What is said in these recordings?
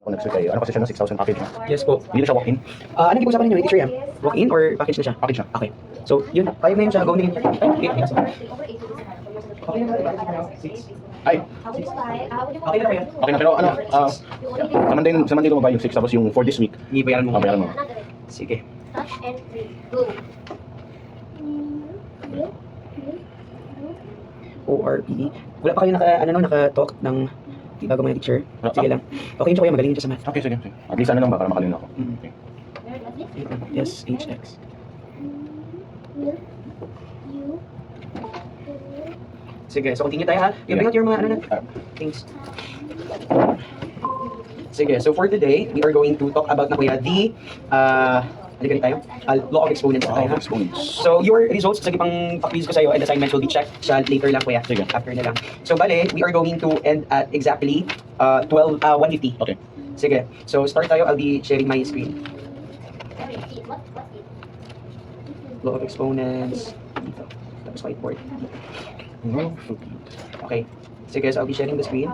Ako next week ay, ano kasi siya ng 6,000 package niya. Yes po. Hindi na siya walk-in. Ano pinag-usapan ninyo? Teacher yan? Walk-in or package na siya? Package siya. Okay. So, yun. 5 na yun siya. Go na yun. Okay. Okay na ba? 6. Ay, Okay na ba yan? okay na. Pero ano, sa Monday ko mabay yung 6 tapos yung for this week. Hindi bayaran mo. Bayaran mo. Sige. Touch and free. Go. ORE. Wala pa kayo naka-talk ng bago mga teacher? Sige lang. Okay siya kuya, magaling siya sa math. Okay, sige. At least ano lang ba para makalino ako. Okay. Yes, HX. Sige, so continue tayo ha. You bring out your mga things. Sige, so for today, we are going to talk about na kuya the tayo? Law of exponents na tayo ha. So your results, sige pang paklis ko sa'yo and assignments will be checked siya later lang kuya. Sige. After na lang. So bale, we are going to end at exactly 150. Okay. Sige, so start tayo. I'll be sharing my screen. Law of exponents. Dito. Tapos whiteboard. Okay. Sige, so I'll be sharing the screen.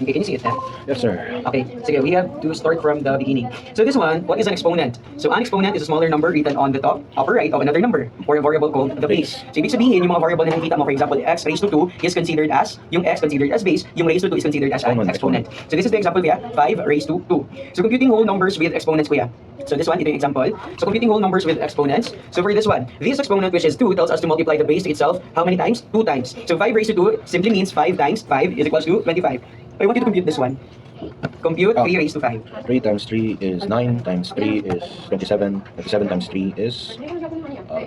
Okay, can you see it now? Yes, sir. Okay, sige, we have to start from the beginning. So this one, what is an exponent? So an exponent is a smaller number written on the top, upper right of another number, or a variable called the base. So ibig sabihin, yung mga variable na nakikita mo, for example, x raised to 2 is considered as, yung x considered as base, yung raised to 2 is considered as an exponent. So this is the example, kuya, 5 raised to 2. So computing whole numbers with exponents, kuya. So this one, ito yung example. So computing whole numbers with exponents. So for this one, this exponent, which is 2, tells us to multiply the base to itself how many times? 2 times. So 5 raised to 2 simply means 5 times 5 is equals to 25. I want you to compute this one. Compute 3 raised to 5. 3 times 3 is 9, times 3 is 27, 27 times 3 is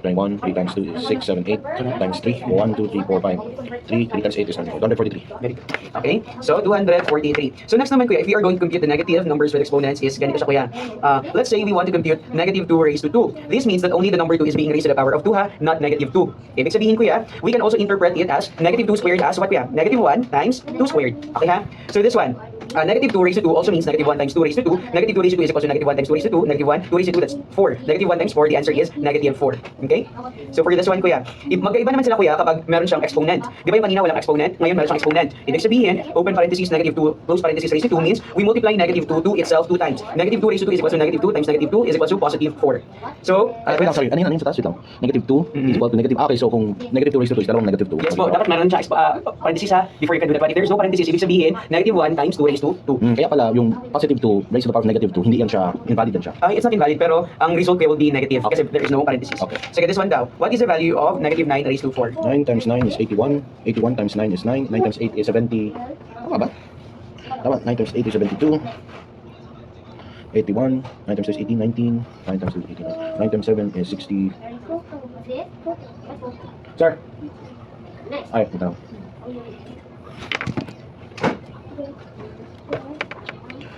21, 3 times 2 is 6, 7, 8, times 3, 1, 2, 3, 4, 5, 3 times 8 is 243. Very good. Okay, so 243. So next naman kuya, if we are going to compute the negative numbers with exponents is ganito siya kuya. Let's say we want to compute negative 2 raised to 2. This means that only the number 2 is being raised to the power of 2 ha, not negative 2. Ibig sabihin kuya, we can also interpret it as negative 2 squared as what kuya? Negative 1 times 2 squared. Okay ha? So this one, negative 2 raised to 2 also means negative 1 times 2 raised to 2. Negative 2 raised to 2 is equal to negative 1 times 2 raised to 2. Negative 1, 2 raised to 2, that's 4. Negative 1 times 4, the answer is negative 4. Okay? So for this one, kuya, magkaiba naman sila, kuya, kapag meron siyang exponent. Di ba yung kanina walang exponent? Ngayon meron siyang exponent. Ibig sabihin, open parenthesis, negative 2, close parenthesis, raised to 2 means we multiply negative 2 to itself 2 times. Negative 2 raised to 2 is equal to negative 2 times negative 2 is equal to positive 4. So, Wait lang, sorry. Ano yun sa taas? Wait lang. Negative 2 is equal to negative. Okay, so kung negative 2 raised to 2 is dalawang negative 2. yes po, dapat meron siyang parenthesis ha, before you can do that. But if there's no parenthesis, ibig sabihin, negative 1 times 2 raised to 2. Kaya pala, yung positive 2 raised to the power of negative 2, hindi yan siya, invalid yan siya. It's not invalid, pero ang result will be negative kasi there is no parenthesis. Okay. So this one daw, what is the value of negative 9 raised to 4? 9 times 9 is 81. 81 times 9 is 9. 9 times 8 is 70. Tama ba? Tama. 9 times 8 is 72. 81. 9 times 6 is 18, 19. 9 times 2 is 89. 9 times 7 is 60. Sir! Ay, ito.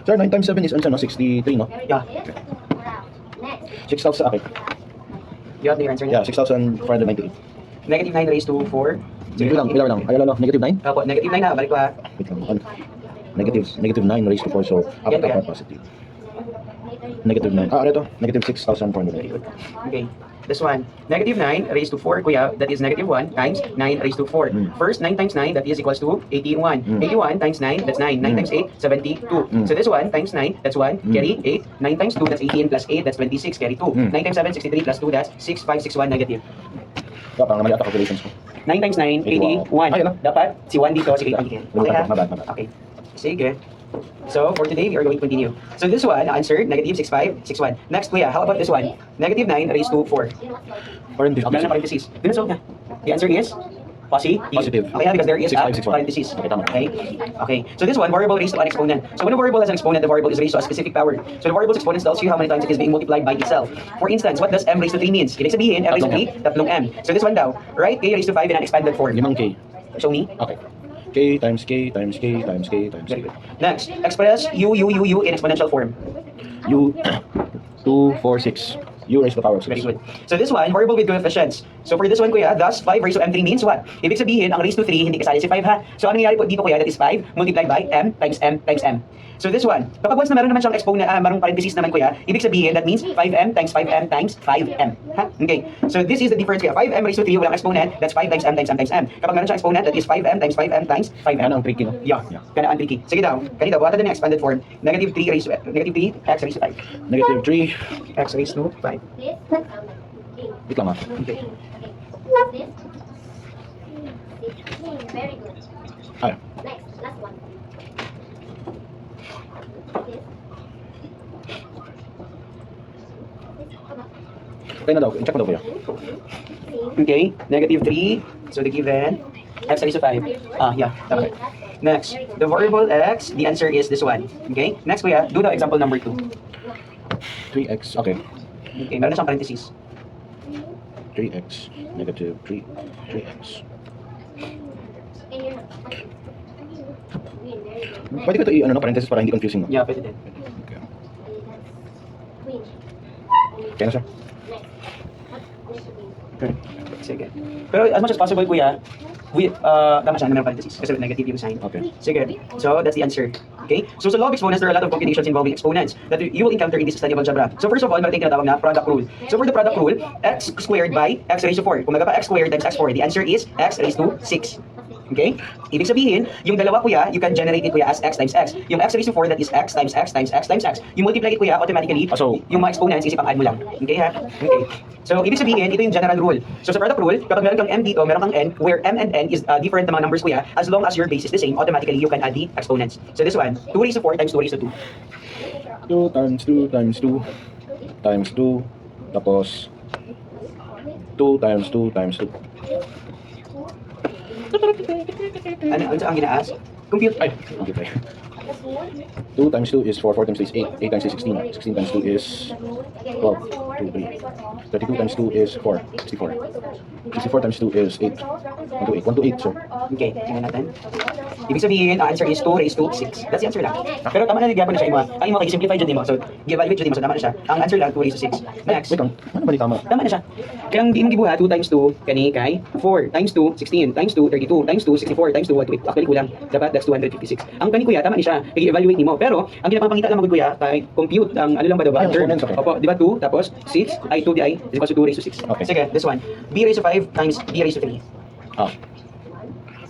Sir, 9 times 7 is ano, 63, no? Yeah, 6,000 sa akin. you have the answer Yeah, now. 6,498. Negative 9 raised to 4. Ilan lang. Ay, ano, negative 9? Opo, negative 9 na, balik ko ha. Wait lang. Ano? Negative 9 raised to 4, so Yan ba yan? apat positive. Negative 9. Ano ito? Negative 6,498. Okay. This one, negative 9 raised to 4, kuya, that is negative 1 times 9 raised to 4. First, 9 times 9, that is equals to 81. 81 times 9, that's 9. 9 times 8, 72. So this one times 9, that's 1, carry 8. 9 times 2, that's 18, plus 8, that's 26, carry 2. 9 times 7, 63, plus 2, that's 6, 5, 6, 1, negative. Kaya parang naman yata calculations ko. 9 times 9, 81. Ay, ano? Dapat, si 1 dito, si 8 dito. Okay ha? Mabad. Okay. Sige. So, for today, we are going to continue. So, this one, answered, negative 65, 61. Next, kuya, how about this one? Negative 9 raised to 4. Parenthesis. Wala na parenthesis. Dinosolve na. The answer is? Positive. Okay, because there is a 6561. parenthesis. Okay, tama. Okay. So this one, variable raised to an exponent. So when a variable has an exponent, the variable is raised to a specific power. So the variable's exponent tells you how many times it is being multiplied by itself. For instance, what does m raised to 3 means? Ibig sabihin, m raised to 3, tatlong m. So this one daw, write k raised to 5 in an expanded form. 5K. Show me. Okay. K times K times K times K times Very K. good. Next, express u in exponential form. U 2, 4, 6. U raised to the power of 6. Very good. So this one, variable with coefficients. So for this one, kuya, thus 5 raised to m3 means what? Ibig sabihin, ang raised to 3, hindi kasali si 5 ha. So ano nangyari po dito, kuya? That is 5 multiplied by m times m times m. So this one, kapag once na meron naman siyang exponent, marong parenthesis naman kuya, ibig sabihin that means 5m times 5m times 5m. Ha? Okay. So this is the difference kuya. 5m raised to 3 walang exponent, that's 5 times m times m times m. Kapag meron siyang exponent, that is 5m times 5m times 5m. Ano ang tricky, no? Yeah. Kana ang tricky. Sige daw. Kanina what din yung expanded form? Negative 3 raised to negative 3 x raised to 5. Negative 3. X raised to 5. Wait lang, Okay. Very good. Ay, Next, last one. okay na daw. Check mo daw kuya. Okay. Negative 3. So the given x raised to 5. Yeah. Okay. Next, the variable x, the answer is this one. Okay? Next kuya, do the example number 2. 3x, okay. Okay, meron na siyang parenthesis. 3x, negative 3x. Pwede ko ito i-ano, no, parenthesis para hindi confusing, no? Yeah, pwede din. Okay. Kaya na siya. Okay. Sige. Pero as much as possible kuya, tama siya na meron parenthesis kasi negative yung sign. Okay. Sige. So that's the answer. Okay? So sa law of exponents, there are a lot of computations involving exponents that you will encounter in this study of algebra. So first of all, meron tayong tinatawag na product rule. So for the product rule, x squared by x raised to 4. Kung magkapa x squared times x4, the answer is x raised to 6. Okay? Ibig sabihin, yung dalawa kuya, you can generate it kuya as x times x. Yung x raised to 4, that is x times x times x times x. You multiply it kuya, automatically, So, yung mga exponents, isip ang add mo lang. Okay ha? Okay. So, ibig sabihin, ito yung general rule. So, sa product rule, kapag meron kang m dito, meron kang n, where m and n is different na mga numbers kuya, as long as your base is the same, automatically, you can add the exponents. So, this one, 2 raised to 4 times 2 raised to 2. 2 times 2 times 2 times 2 tapos 2 times 2 times 2. Ano ang ginaas? Compute. Ay, hindi tayo. 2 times 2 is 4, 4 times 3 is 8, 8 times 3 is 16, 16 times 2 is 12, 2, 3. 32 times 2 is 4, 64. 64 times 2 is 8, 1 to 8, 1 to 8, sir. Okay, tingnan natin. Ibig sabihin, ang answer is 2 raised to 6. That's the answer lang. Pero tama na nagyapon na siya, ang imo kay-simplify dyan mo. So, gi-evaluate dyan mo. So, tama na siya. Ang answer lang, 2 raised to 6. Next. Wait lang, ano ba di tama? Tama na siya. Kaya ang di mo gibuhat, 2 times 2, kani kay 4 times 2, 16 times 2, 32 times 2, 64 times 2, 1 to 8. Actually, kulang. Dapat, that's 256. Ang kani kuya, tama ni siya. I-evaluate ni mo. Pero, ang ginapapangita lang mag kuya, kay compute, ang ano lang ba daw ba? Ay, exponents, okay. Opo, di ba 2, tapos 6, ay 2 di ay, is equal to 2 raised to 6. Okay. Sige, this one. B raised to 5 times B raised to 3. Ah.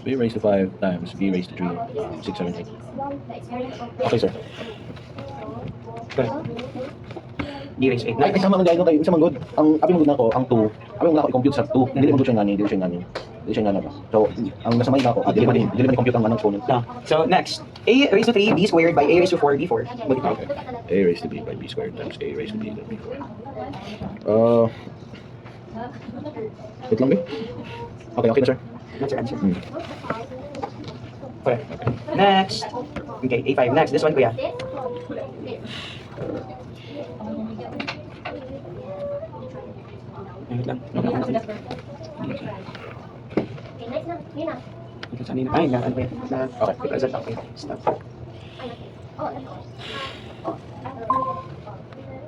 B raised to 5 times B raised to 3, 6, 7, 8. Okay, sir. Okay. B raised to 8. Ay, Next. kasama man guys, okay, isa man good. Ang abi mo good na ako, ang 2. Abi mo na ako i-compute sa 2. Dili mo good siya ngani, dili siya ngani. Dili siya ngani ba. So, ang nasa mind na ako, dili man i-compute ang manang exponent. So, next. A raised to 3, B squared by A raised to 4, B4. Multiply. Okay. A raised to B by B squared times A raised to B by B squared. Wait lang, B. Okay, okay na, sir. That's your answer. Hmm. Okay. Next. Okay, A5. Next. This one, kuya. Wait lang. Ay, na, ano ba yan? Okay. Present, okay. Stop.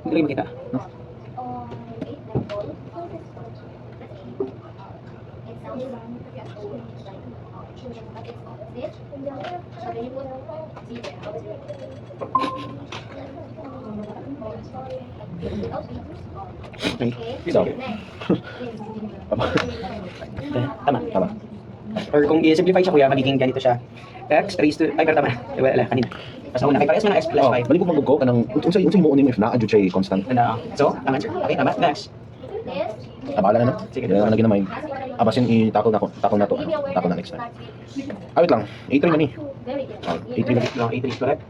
Hindi rin makita. Okay. Ito. Tama. Tama. Or kung i-simplify siya kuya, magiging ganito siya. X raised to, ay pero tama. Wala, kanina. Mas una, kay parehas mo ng x plus Oh, 5. balik ko magug ko kanang unsay mo unim if na-adjust siya constant. So, ang answer. Okay, tama. Next. Tabala na no? Sige. Sige, na ginamay. Abasin i-tackle na ko, tackle na to. Tackle na next time. Wait lang. A3 na ni. A3 na. No, A3 is correct.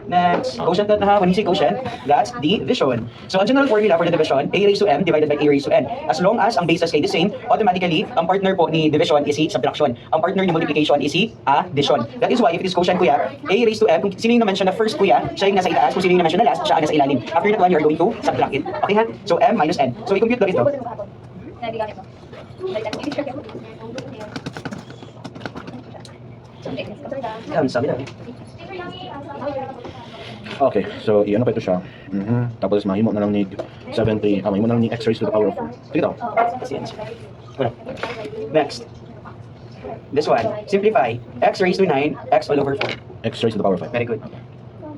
Next, quotient na ha. When you say quotient, that's division. So, ang general formula for the division, A raised to M divided by A raised to N. As long as ang bases ay the same, automatically, ang partner po ni division is si subtraction. Ang partner ni multiplication is si addition. That is why, if it is quotient, kuya, A raised to M, kung sino yung na-mention na first, kuya, siya yung nasa itaas, kung sino yung na-mention na last, siya ang nasa ilalim. After that one, you are going to subtract it. Okay ha? So, M minus N. So, i-compute lang ito. Sabi lang. Okay, so i-ano pa ito siya. Tapos mahimo na lang ni 70, mahimo na lang ni x raised to the power of 4. Sige daw. That's the answer. Okay. Next. This one. Simplify. X raised to 9, x all over 4. X raised to the power of 5. Very good.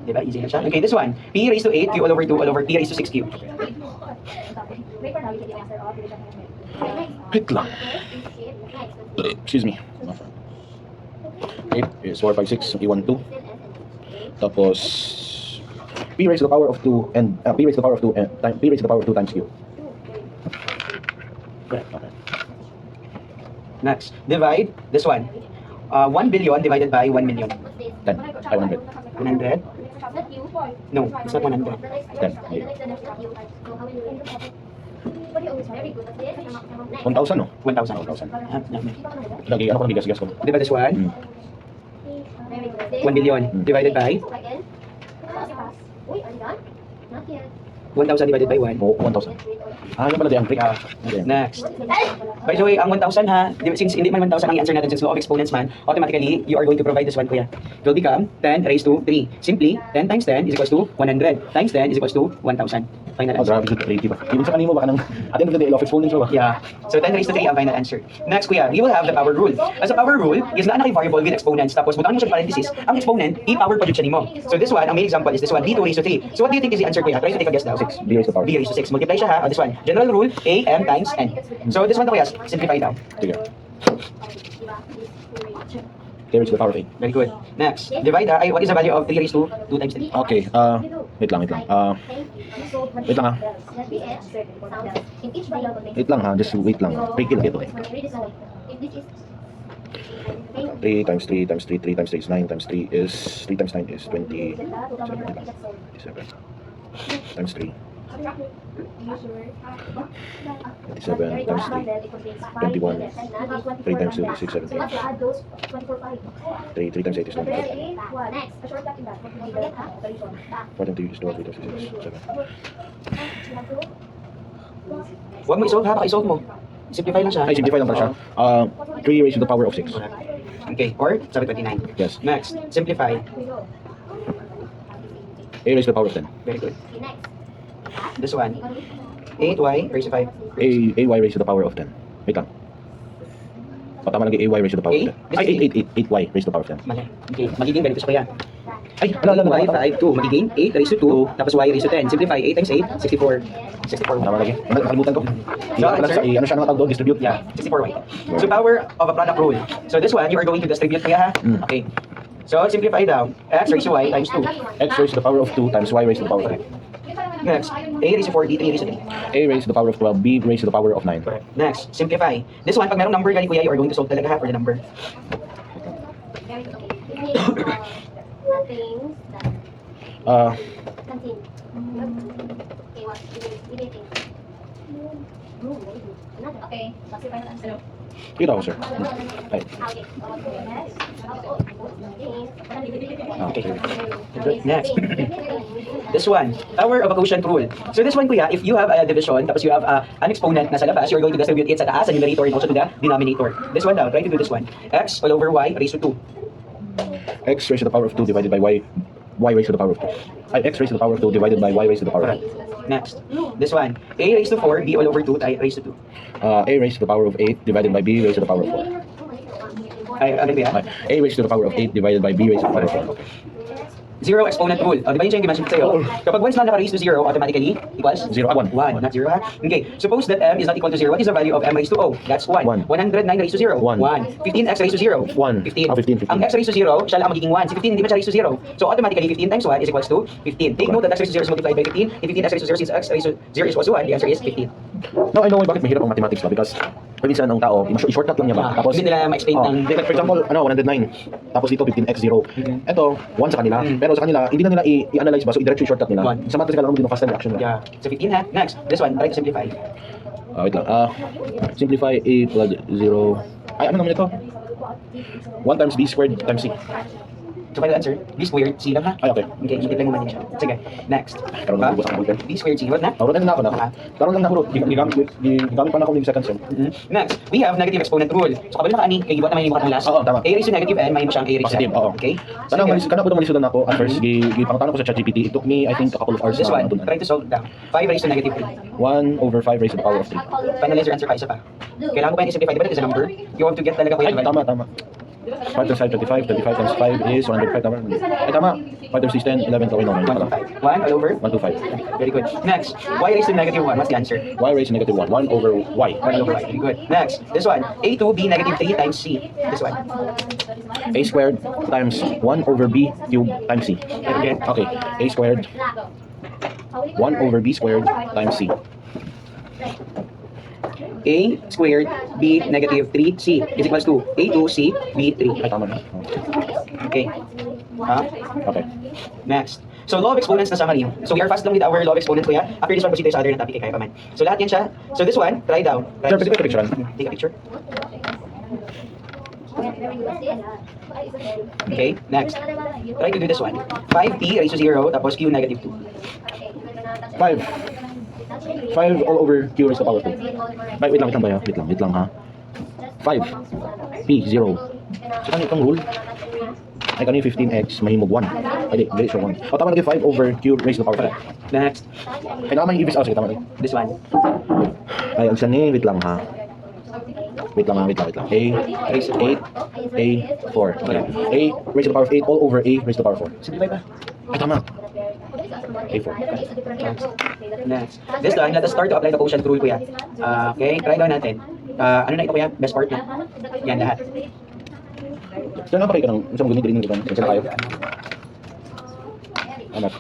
Diba? Easy na siya. Okay, this one. P raised to 8, Q all over 2 all over P raised to 6Q. Wait lang. Excuse me. 8 is 4, 5, 6, E1, 2. Tapos, P raised to the power of 2 and P raised to the power of 2 and P raised to the power of 2 times Q. Correct. Okay. Next, divide this one. 1 billion divided by 1 million. 10. 500. 100? No, it's not 100. 10. 1,000 no? 1,000. 1,000. Ah, no. Lagi, ano ko nang gigas ko? Diba this one? Hmm. 1 billion divided by 1,000 divided by 1. Oo, 1,000. Ah, yun pala di ang trick. Yeah. Next. By the way, ang 1,000 ha, since hindi man 1,000 ang i-answer natin since law of exponents man, automatically, you are going to provide this one, kuya. It will become 10 raised to 3. Simply, 10 times 10 is equals to 100. Times 10 is equals to 1,000. Final Oh, answer. grabe, creative ah. Even sa kanimo, baka nang, at the end of the day, law of exponents ba? Yeah. So 10 raised to 3 ang final answer. Next, kuya, you will have the power rule. As a power rule, is na variable with exponents. Tapos, butaan mo siya sa parenthesis, ang exponent, i-power pa siya nimo. So this one, ang main example is this one, b2 raised to 3. So what do you think is the answer, kuya? Try to take a guess now. 6. B raised to the power. b raised to 6. Multiply siya ha. Oh, this one. General rule, a m times n. So this one, kuya, simplify daw. Sige. K raised to the power of 8. Very good. Next, divide ha. Ay, what is the value of 3 raised to 2 times 3? Okay, wait lang. Wait lang ha. Wait lang ha, just wait lang. Pre-kill ito eh. 3 times 3 times 3, 3 times 3 is 9 times 3 is, 3 times 9 is 20, 27 times 3. 27 times 3, 21, 3 times 2 is 6, 17. 3 times 8 is 25. 4 times 2 is 12, 3 times 6 is 7. Huwag mo isolve ha. Paka-isolve mo. Simplify lang siya. Ay, simplify lang pala siya. 3 raised to the power of 6. Okay, or 729. Yes. Next, simplify. A raised to the power of 10. Very good. This one. 8y raised to 5. AY raised to the power of 10. Wait lang. Patama lagi AY raised to the power of 10. Ay, 8Y raised to the power of 10. Mali. Okay, magiging ganito siya kaya. Ay, ala. Y, 5, 2. Magiging 8 raised to 2, tapos y raised to 10. Simplify, 8 times 8, 64. 64. Tama lagi. Nakalimutan ko. So, answer? Ano siya nakatawag doon? Distribute. Yeah, 64y. So, power of a product rule. So, this one, you are going to distribute kaya ha? Okay. So, simplify down. X raised to y times 2. X raised to the power of 2 times Y raised to the power of 10. Next, A raised to 4, B 3 raised to 3. A raised to the power of 12, B raised to the power of 9. Correct. Next, simplify. This one, pag merong number gani kuya, you are going to solve talaga ha for the number. Ah, Okay, that's your final answer. kita ko, sir. Ay, Okay. Next. This one, power of a quotient rule. So this one kuya, if you have a division, tapos you have an exponent na sa labas, you're going to distribute it sa taas, sa numerator, and also to the denominator. This one daw, try to do this one. X all over y raised to 2. X raised to the power of 2 divided by Y. Y raised to the power of 2. Ay, X raised to the power of 2 divided by Y raised to the power of Correct. Next. This one, A raised to 4, B all over 2, raised to 2. 2. A raised to the power of 8 divided by B raised to the power of 4. Ay, ano ba yan? Ay, A raised to the power of 8 divided by B raised to the power of 4. Zero exponent rule. O, di ba yun siya yung dimension sa'yo? Kapag once na naka-raise to 0, automatically equals? 0, 1. 1, not 0 ha? Okay, suppose that m is not equal to 0. What is the value of m raised to o? That's 1. 1. 109 raised to 0? 1. 15x raised to 0? 1. 15. Ah, 15. Ang x raised to 0, siya lang ang magiging 1. Si 15 hindi man siya raised to 0. So automatically, 15 times 1 is equals to 15. Take note that x raised to 0 is multiplied by 15. If 15x raised to 0, since x raised to 0 is equals to 1, the answer is 15. Now, I know bakit mahirap ang mathematics ba? Because, minsan ang tao, i-shortcut lang niya ba? Tapos, Hindi nila ma-explain ng... like, for example, 109. Tapos dito, 15x0. Ito, 1 sa kanila. Pero sa kanila, hindi na nila i-analyze ba? So, i-direct yung shortcut nila. One. Sa math kasi kailangan mo din ng fast time reaction ba? Yeah. So 15 ha? Next, this one, try to simplify. Wait lang. Simplify a plus 0. Ay, ano naman ito? 1 times b squared times c. So final answer, b squared, c lang ha? Ay, okay. Okay, multiply mo man din siya. Sige, next. Karoon na bubos ang computer. b squared c, what na? Karoon na ako na. Karoon lang na ako. Gigamit pa na ako ng second sem. Next, we have negative exponent rule. So kabalo na kaani, kay iba naman yung mga last. Oo, tama. A raised to negative n, may mo siyang a raised to Positive, n. oo. Okay? Sana Sige. malis kana po malisudan ako at first gipangutana ko sa ChatGPT. It took me I think a couple of hours This na one, matunan. try to solve it down. 5 raised to negative 3. 1 over 5 raised to the power of 3. Finalize your answer pa isa pa. Kailangan ko pa yan i-simplify, diba? It is a number. You want to get talaga ko Ay, yung tama. 5 times 5, 25. 25 times 5 is 105. Tama. Ay, tama. 5 times 6, 10, 11. Okay, no. 125. 1 all over? 125. Very good. Next, y raised to negative 1. What's the answer? Y raised to negative 1. 1 over y. 1 over y. Very good. Next, this one. A to b negative 3 times c. This one. A squared times 1 over b cubed times c. Okay. Okay. A squared 1 over b squared times c. A squared b negative 3c is equals to A2 c b3. Ay, tama na. Okay. Okay. Next. So, law of exponents na summary. So, we are fast lang with our law of exponents, kuya. After this one, proceed tayo sa other na topic, kaya pa man. So, lahat yan siya. So, this one, try down. Sir, pwede ko ito picturean? Take a picture. Okay, next. Try to do this one. 5t raised to 0, tapos q negative 2. 5. 5 all over q raised to the power 2. Ay, wait lang ba yun? Wait lang ha. 5. P, 0. So, ano itong rule? Ay, kanina 15x, mahimog 1. Ay, di, so 1. O, tama lagi 5 over q raised to the power 5. Next. Ay, naman yung ibig. Sige, tama lagi. This one. Ay, ang sani, wait lang ha. Wait lang. A, raised to 8, A, 4. Okay. A raised to the power of 8 all over A raised to the power of 4. Simplify pa. Ay, tama. A4. Next. This one, let us start to apply the quotient rule, kuya. Okay, try down natin. Ano na ito, kuya? Best part na. Yan, lahat. Saan na pa kayo ka ng isang ganit-ganit ko ba? Saan tayo? Anak.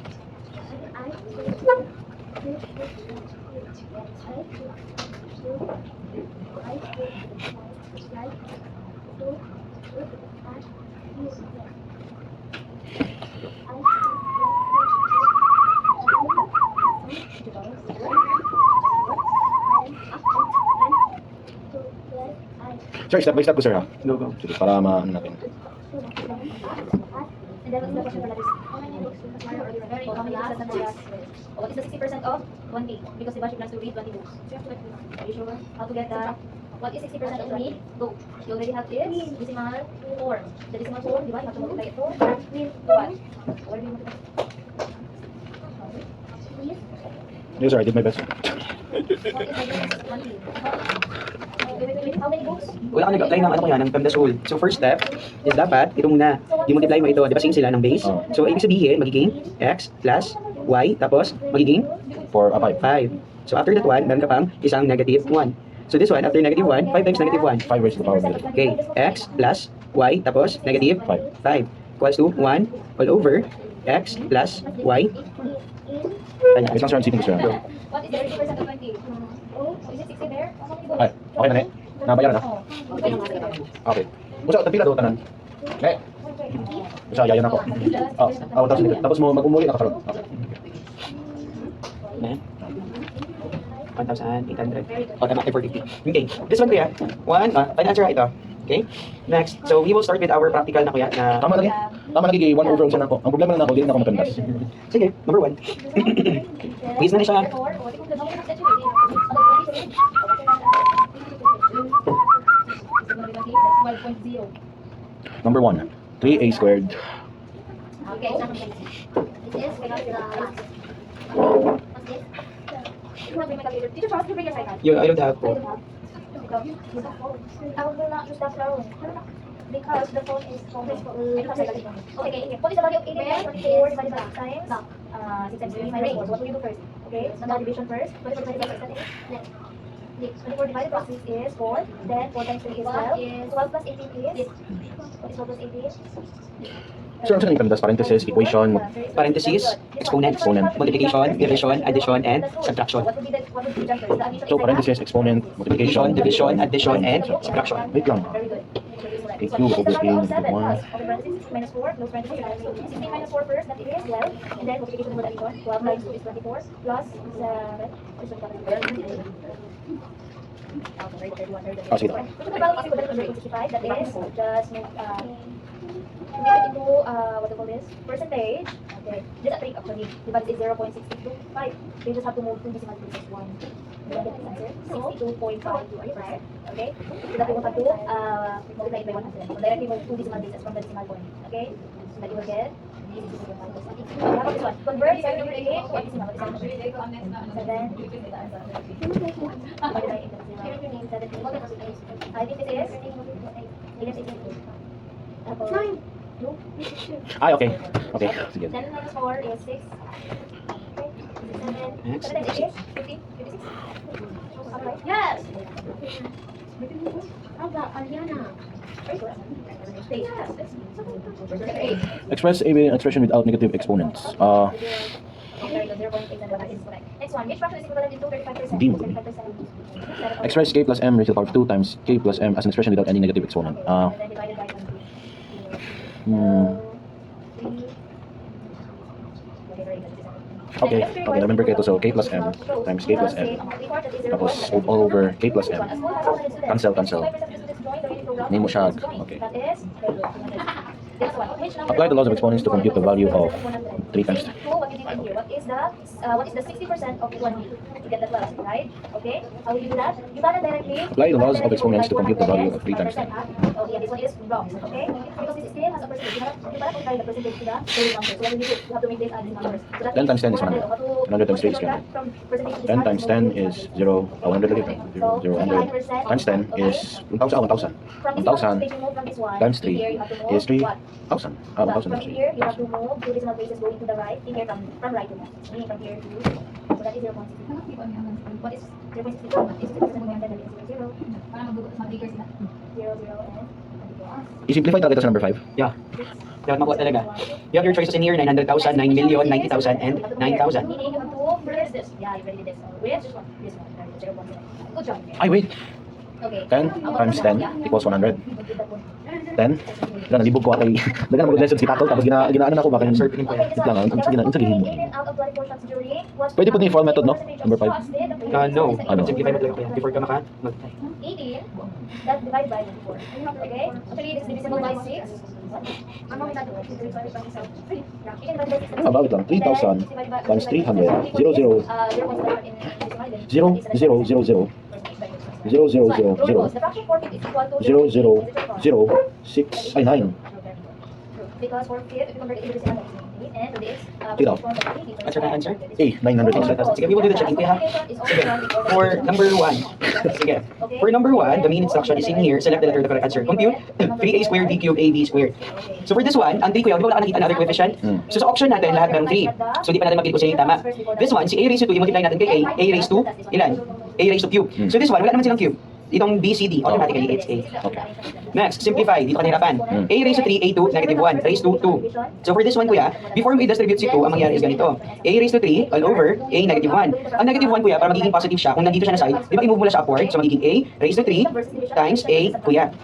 Sir, step by step ko sir ha. Go, go. Sige, para maano natin. What is the 60% of 20? Because diba she plans to read 20 books. Are you sure? How to get that? What is 60% of 20? Go. You already have this decimal 4. The decimal 4, diba? You have to multiply it 4. What? Where do you multiply? Yes sir, I did my best. What is the difference of 20? Wait. How many books? Wala ka nag-apply ng ano ko yan, ng PEMDAS rule. So, first step is dapat, ito muna. I-multiply mo ito. Di ba same sila ng base? Oh. So, ibig sabihin, magiging x plus y, tapos magiging 4, 5. 5. So, after that one, meron ka pang isang negative 1. So, this one, after negative 1, 5 times negative 1. 5 raised to the power of negative. Okay, x plus y, tapos negative 5. 5 equals to 1 all over x plus y. Wait lang sir, ang sipin ko sir. What is the 30% of 20? Oh, is it 60 there? How many books? Ay, okay na ne? Nabayaran na? Okay. Busa, tapila doon tanan. Ne? Busa, yayan ako. Tapos mo mag-umuli na kasunod. Okay. Ayan. 1,800. O, tama, 450. Okay, this one kuya. Final answer ito. Okay? Next, so we will start with our practical na kuya na... Tama lagi. Tama lagi, 1 over unsa na ako. Ang problema na ako, dili na ako mapendas. Sige, number 1. Quiz na siya. Number 1, 3a squared. Okay, this is because the last. What's this? You have to bring my calculator. Teacher Charles, you bring your side hand. I don't have I po. don't have. I will not use that phone. Because the phone is phone. I don't have side hand. Okay. What is the value of 84 divided by 6 times? 6 times 3 minus 4. So what will you do first? Okay, so now division first. 24 divided by 6 next. 24 divided by 6 is 4. Then 4 times 3 is 12. 12 plus 18 is? What is 12 plus 18? Sir, unsa na yung pendas? Parenthesis, equation, Parentheses, exponent, multiplication, division, addition, and subtraction. What would be the division first? The addition so parenthesis, exponent, multiplication, Division, addition, and subtraction. Wait lang. Very good. A cube over A negative 1. Over parentheses, minus 4, close parentheses, minus 2. 16 minus 4 first, that is 12. And then multiplication over addition. 12 minus 2 is 24. Plus 7 is 25. Oh, sige. So the value is equivalent to 165. That is just make it into what do you call this? Percentage. Okay. Just a trick actually. Divide is 0.625. So you just have to move 2 decimal places 1. You get this answer? 62.52. Are you correct? Okay. So that we won't have to multiply it by 100. So directly move 2 decimal places from the decimal point. Okay. So that you will get. How about this one? Convert 7 over 8 to a decimal. 7. Divided by 8. I think it is. Tapos, no? Ay, okay. Okay, sige. 10 minus 4 is 6. Okay. 7. Next. 7 times 8 is 50. 56. Okay. Yes! Yes. Express a expression without negative exponents. Next one, which fraction is equivalent to 35%? Di mo. 35%. Express k plus m raised to the power of 2 times k plus m as an expression without any negative exponent. And then divided by 1. Okay, remember k to, so k plus m times k plus m. Tapos all over k plus m. Cancel. Name mo siya. Okay. Apply the laws of exponents to compute the value of 3 times 3. What is the 60% of 20? To get the 12, right? Okay? How will you do that? You gotta directly Apply the laws of exponents to compute the value of 3 times 10. Oh yeah, this one is wrong. Okay? Because this still has a percentage. You gotta compare the percentage to the whole number. So what will you do? You have to make this adding numbers. So that 10 times 10 is 100. 100 times 3 is 100. From percentage to 10 times 10 is 0, 100 again. 0, 0, 100. Times 10 is 1,000. 1,000. From this 1,000 percentage, you move from this one. times to here, 3 you have to move is 3,000. what? 1,000 From is 3. here, you have to move two decimal places going to the right. In here, from right to left. Meaning from here to, so that is 0.60. What is 0.60? Is 60% of 100, that is 0, 0, 0, and I-simplify natin ito sa number 5. Yeah. Dapat makuha talaga. You have your choices in here, 900,000, 9 million, 90,000, and 9,000. Meaning you have to reverse this. Yeah, you already did this. Where's this one? This one. 0.7. Good job. Ay, wait. Okay. 10 times 10 equals 100. 10. Wala, nalibog ko atay. Dagan mo lesson si Tato, tapos ginaanan ako bakit Insert in po yan. wait lang, ang sagihin mo. Pwede po ni formal method, no? Number 5. No. Ano? Simplify mo talaga kaya before ka mag 18, that divide by 4. Okay? Actually, this is divisible by 6. Ano may natin? You can divide by 6. About lang, 3,000 times 300, 0, 0, 0, 0, 0, 0. 0, 0, 0, 0. 0, 0, 0, 6, ay 9. Because for fifth, if you convert it into decimal, and to this, Tira. What's your answer? A, 900,000. Sige, we will do the checking kuya ha. Sige. For number 1. Sige. For number 1, the main instruction is in here. Select the letter of the correct answer. Compute 3a squared b cubed ab squared. So for this one, ang 3 kuya, di ba wala ka nakita another coefficient? So sa option natin, lahat meron 3. So di pa natin mapili kung sino yung tama. This one, si a raised to 2, i-multiply natin kay a raised to ilan? A raised to cube. So this one, wala naman silang cube. Itong B, C, D, automatically it's A. Okay. Next, simplify. Dito ka nahirapan. A raised to 3, A to negative 1, raised to 2. So for this one, kuya, before we distribute si 2, ang mangyari is ganito. A raised to 3 all over A negative 1. Ang negative 1, kuya, para magiging positive siya, kung nandito siya na side, di ba i-move mo na siya upward? So magiging A raised to 3 times A, kuya,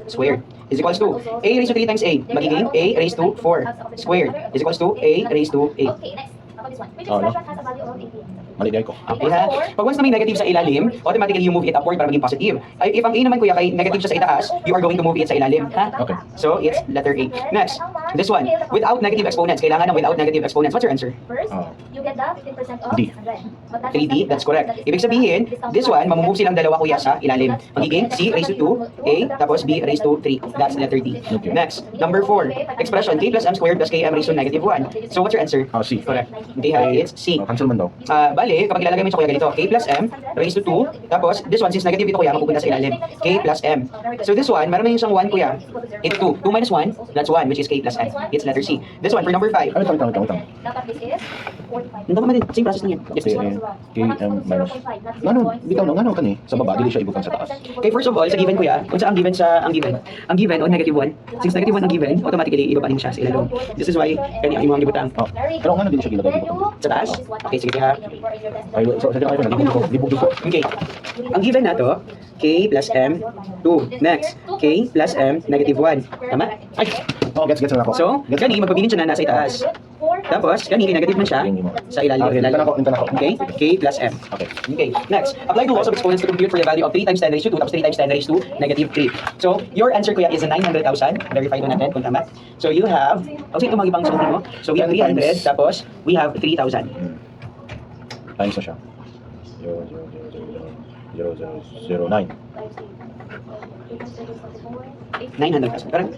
squared is equals to A raised to 3 times A, magiging A raised to 4 squared is equals to A raised to A. Okay, next. How about this one? Which Oh, no. expression has a value of 18? Maligay ko. Okay ha? Pag once na may negative sa ilalim, automatically you move it upward para maging positive. Ay, if ang A naman kuya kay negative siya sa itaas, you are going to move it sa ilalim. Ha? Okay. So, it's letter A. Next, this one. Without negative exponents. Kailangan ng without negative exponents. What's your answer? First, Oh. you get the 15% of D. 100. But that 3D, is that's correct. Ibig sabihin, this one, mamumove silang dalawa kuya sa ilalim. Magiging C raised to 2, A, tapos B raised to 3. That's letter D. Okay. Next, number 4. Expression, K plus M squared plus KM raised to negative 1. So, what's your answer? C. Correct. Okay ha, it's C. Cancel man daw. Bale, kapag ilalagay mo siya kuya ganito, K plus M raised to 2, tapos this one, since negative ito kuya, mapupunta sa ilalim. K plus M. So this one, meron na yung isang 1 kuya. It's 2. 2 minus 1, that's 1, which is K plus M. It's letter C. This one, for number 5. Ano tawag. Dapat this is 45. Hindi naman din, same process na yan. Yes, Okay, yes. KM minus. Ngano, bitaw no, ngano kani sa baba dili siya ibutan sa taas. Okay, first of all, sa given kuya, kung saan ang given sa ang given on negative 1, since negative 1 ang given, automatically ibaba din siya sa ilalong. This is why, kanya yung mga gibutang. Oh. Pero ngano dili siya gilagay dito. Sa taas? Okay, sige ha. Ay, so sa kanya libog ko. Okay. Ang given na to, K plus M, 2. Next, K plus M, negative 1. Tama? Ay. Oh, gets na ako. So, kani magpabilin siya na nasa itaas. Tapos, kani negative man siya sa ilalim. Okay, dito na ako. Okay? K plus M. Okay. Okay. Next, apply the laws of exponents to compute for the value of 3 times 10 raised to 2 tapos 3 times 10 raised to negative 3. So, your answer kuya is 900,000. Verify ko natin kung tama. So, you have, okay, ito mga ibang sagutin mo. So, we have 300 tapos we have 3,000. Times na siya. 0.0009. 900,000. Correct?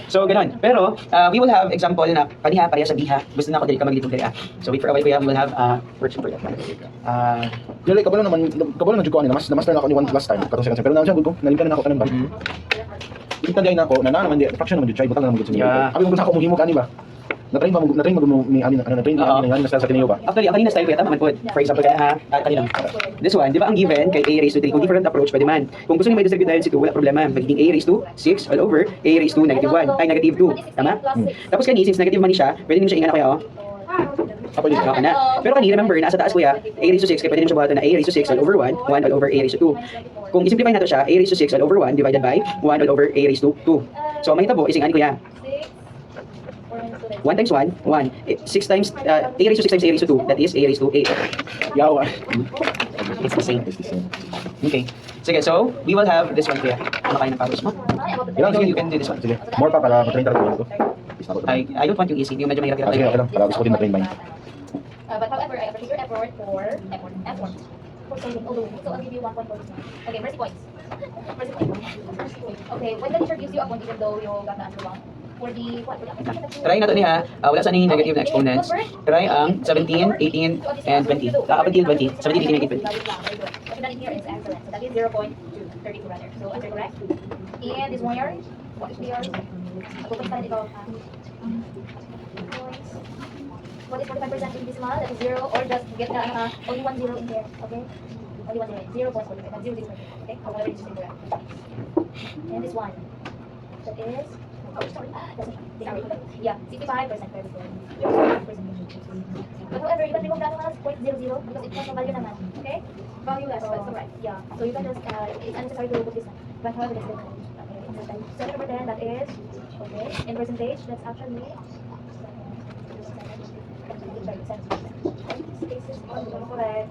So, ganun. Pero, we will have example na kaniha, pareha sa biha. Gusto na ako dili ka maglitog dali. So, wait for a while, kuya. We will have worksheet for that. Dili kabalo naman jud ko ani na master na ako ni one last time katong second time. Pero na siya gud ko nalimtan na ako kanan ba. Kita na ako, na naman di, fraction naman di try, butang naman gid sa Yeah. numerator. Abi kung sa ako mo ani ba? Na-train ba mo ni ani na-train Oo. ni ani na sa Tineo ba? Actually, ang kanina style ko yata man po. For example, kanina. This one, di ba ang given kay a raised to 3, kung different approach pwede man. Kung gusto niyo may distribute dahil si 2, wala problema. Magiging a raised to 6 all over a raised to negative 1. Ay, negative 2. Tama? Tapos kani, since negative man siya, pwede niyo siya ingana kaya, oh. Ako din. Okay na. Pero kanina, remember, nasa taas kuya, a raised to 6, kaya pwede niyo siya buhatan na a raised to 6 all over 1, 1 all over a raised to 2. Kung isimplify nato siya, a raised to 6 all over 1 divided by 1 all over a raised to 2. So, ang mahitabo, isingani kuya. 1 times 1, 1. 6 times, a raised to 6 times a raised to 2, that is a raised to 8. Yawa. It's the same. It's the same. Okay. Sige, so, we will have this one kuya. Kumakain ng paros mo. Ilang sige, You can do this one. Sige. More pa para ma-train talaga ko. Is na ko. I don't want yung easy, yung medyo mahirap-hirap. Sige, okay lang. Para gusto ko din ma-train ba yun. But however, I appreciate your effort for solving all the way. So I'll give you 1 point for this one. Okay, mercy points. Mercy points. Okay, when the teacher gives you a point, even though you got the answer wrong, for the what? Try na to niya, wala sa ning negative na exponents. Try ang 17, 18, and 20. Up until 20. 17, 18, 19, 20. Okay, then here is answer. So that is 0.32 rather. So answer correct. And this one here, what is the R? Focus pa rin ito. What is 45% in decimal? That is 0 or just get only 1 0 in there. Okay? Only 1 0. 0.45. Not 0 0. Okay? However, it's correct. And this one. That is. Oh, sorry. That's not. Yeah, 65% very good. 65%. But however, you can remove that one as 0.00 because it's not a value naman. Okay? Valueless, that's correct. Yeah. So you can just, it's unnecessary to put this one. But however, that's good. Okay. So number 10, that is, okay, in percentage, that's actually, correct.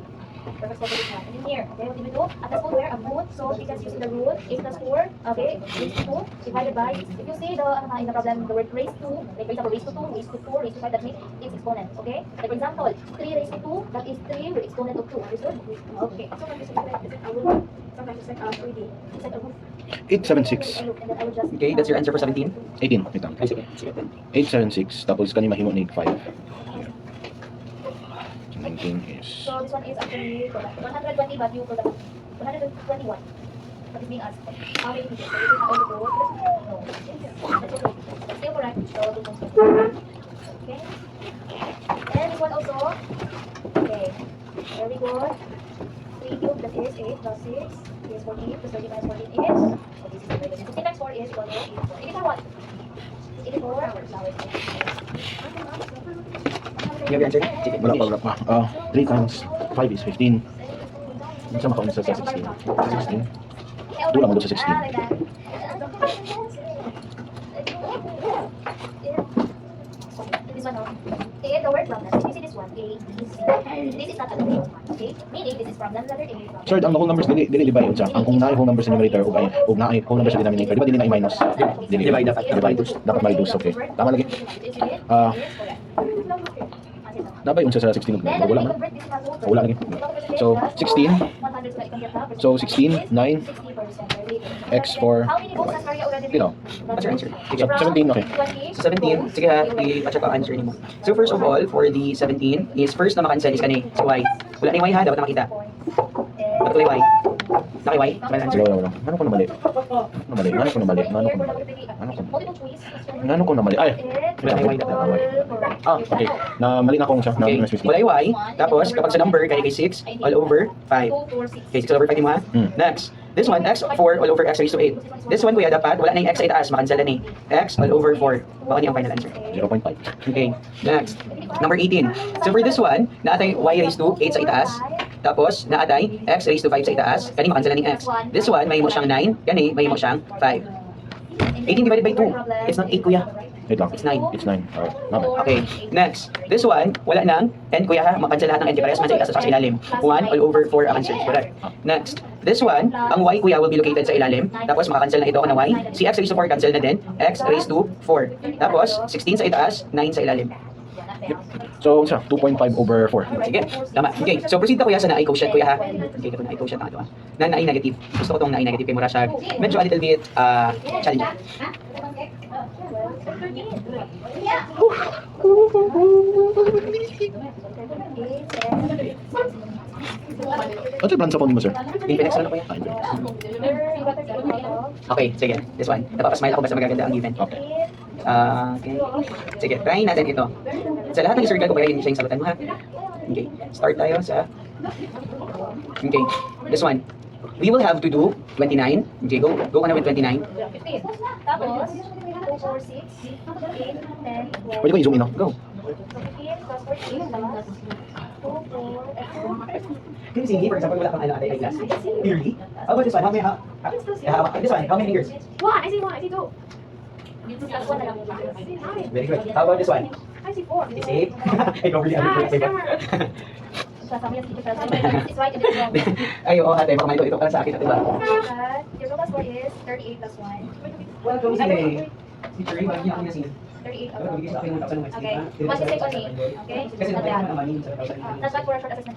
Perfect for this one. And in here, okay, what did we do? At the school where a root, so we can use the root, 8 plus 4, okay, raised to 2, divided by, if you see the, in the problem, the word raised to, like for example, raised to 2, raised to 4, raised to 5, that means its exponent, okay? Like for example, 3 raised to 2, that is 3 with exponent of 2, understood? Okay. Sometimes it's like a root, sometimes it's like a 3D, it's like a root. 876. And then I would just, Okay, that's your answer for 17. 18. Wait lang. Ay, sige. Sige. 876. Tapos kanina mahimo ni 5. 19 is... so this one is actually correct. 120, but you forgot 121. What is being asked? How many pieces? So you can all go. No. That's okay. That's still correct. So 2 points. Okay. And this one also. Okay. Very good. 3 cubed, that is 8 plus 6 is 14 plus 30 minus 14 is. So this is very good. 16 times 4 is equal to 84. 84 what? 84 hours. You have your answer? Sige. Wala pa. 3 times 5 is 15. Ano sa makaunsa sa 16? Sa 16? Doon lang doon sa 16. This one, no? Okay, the word problem. If you see this one, A, B, C. This is not a letter A, okay? Meaning this is problem letter A. Sir, ang whole numbers dili libay unsa. Ang kung naay whole numbers sa numerator ug naay whole numbers sa denominator, di ba dili na minus? Divide dapat. Divide. Dapat minus, okay. Tama lagi. Ah, Dabay unsa sa 16 ug wala man. Wala lagi. So 16. So 16, 9, X for you know. What's your answer? So 17, okay. So 17, sige ha, i-check ang answer niyo. So first of all, for the 17, is first na makancel is kani, si Y. Wala na yung Y ha, dapat na makita. Dapat ko Y. Naka Y? Wala answer. Wala. Ano ko na mali? Ano mali? Ano ko na mali? Ano ko na mali? Ay. Wala na yung Y, dapat na Y. Okay. Na mali na akong siya. Na Okay, minus 15. wala yung Y. Tapos, kapag sa number, kaya kay 6, all over 5. Okay, 6 all over 5 mo ha? Next. This one, x 4 all over x raised to 8. This one, kuya, dapat, wala na yung x sa itaas, makancel na ni. X all over 4. Baka niya ang final answer. 0.5. Okay, next. Number 18. So for this one, naatay y raised to 8 sa itaas. Tapos, naatay x raised to 5 sa itaas. Kani makancel na ni x. This one, may mo siyang 9. Kani, may mo siyang 5. 18 divided by 2. It's not 8, kuya. Wait lang. It's 9. It's 9. Alright. Mama. Okay, next. This one, wala nang n, kuya ha, makancel lahat ng n, di parehas man sa itaas at sa ilalim. 1 all over 4 ang answer, correct. Next, this one, ang y, kuya, will be located sa ilalim. Tapos, makakancel na ito na y. Si x raised to 4, cancel na din. X raised to 4. Tapos, 16 sa itaas, 9 sa ilalim. So, unsa? 2.5 over 4. Sige, tama. Okay, so proceed na kuya sa na-i quotient, kuya ha. Okay, ito na-i quotient na ito ha. Na-i negative. Gusto ko itong na-i negative kay mura siya. Medyo a little bit challenging. Ano yung plan sa phone mo, sir? Infinix na kuya. Ah, infinix. Okay, sige. This one. Napapasmile ako basta magaganda ang given. Okay. Okay. Sige, try natin ito. Sa lahat ng circle ko kaya yun siya yung sagutan mo ha. Okay. Start tayo sa... Okay. This one. We will have to do 29. Okay, go ka na with 29. 15. Tapos, 2, 4, 6, 8, 10, 12. Pwede ko i-zoom in, no? Go. 15 plus 14 plus 2, 4, x. Can you see, for example, wala kang ano ate class. Clearly. How about this one? How many, this one, how many fingers? 1, I see 1, I see 2. Plus 1 na lang. Very good. How about this one? I see 4. It's 8. Ikaw really ano Ah, ko. Kasama yung teacher sa It's right and it's wrong. Ay, oo ate, baka may ito para sa akin, ate ba? Your total score is 38 plus 1. Welcome si Teacher, bakit niya ako niya 38 Ano bigay sa akin ng 1,000 Okay. Mas mistake only. Okay? Kasi Not naman bad. naman yun sa 1,000. That's not for a short assessment.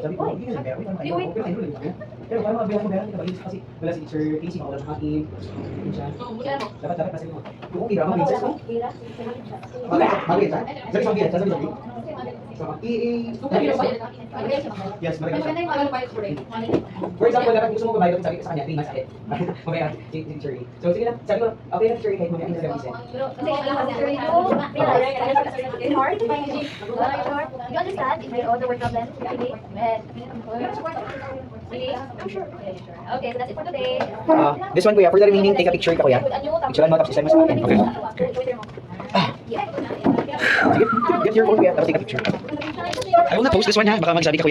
Sabi ko, hindi na pero pero parang mabilang mo meron ka ba kasi wala si Teacher Casey wala sa akin. Dapat kasi mo. Kung okay drama princess mo. Bakit sa? Sabi sabi sabi sabi. So, yes, for example, dapat gusto mo babayad sabi ko sa kanya 3 months ahead. Mamaya si Teacher. So sige lang, sabi ko, okay na Teacher kahit mamaya hindi na reason. It's hard. You understand if you all the word problem? Okay. I'm sure. Okay, so that's it for today. This one kuya, for the remaining, take a picture ka kuya. Picturean mo tapos isend mo sa akin. Okay. Sige, get your phone kuya, tapos take a picture. I will not post this one ha, baka magsabi ka kuya.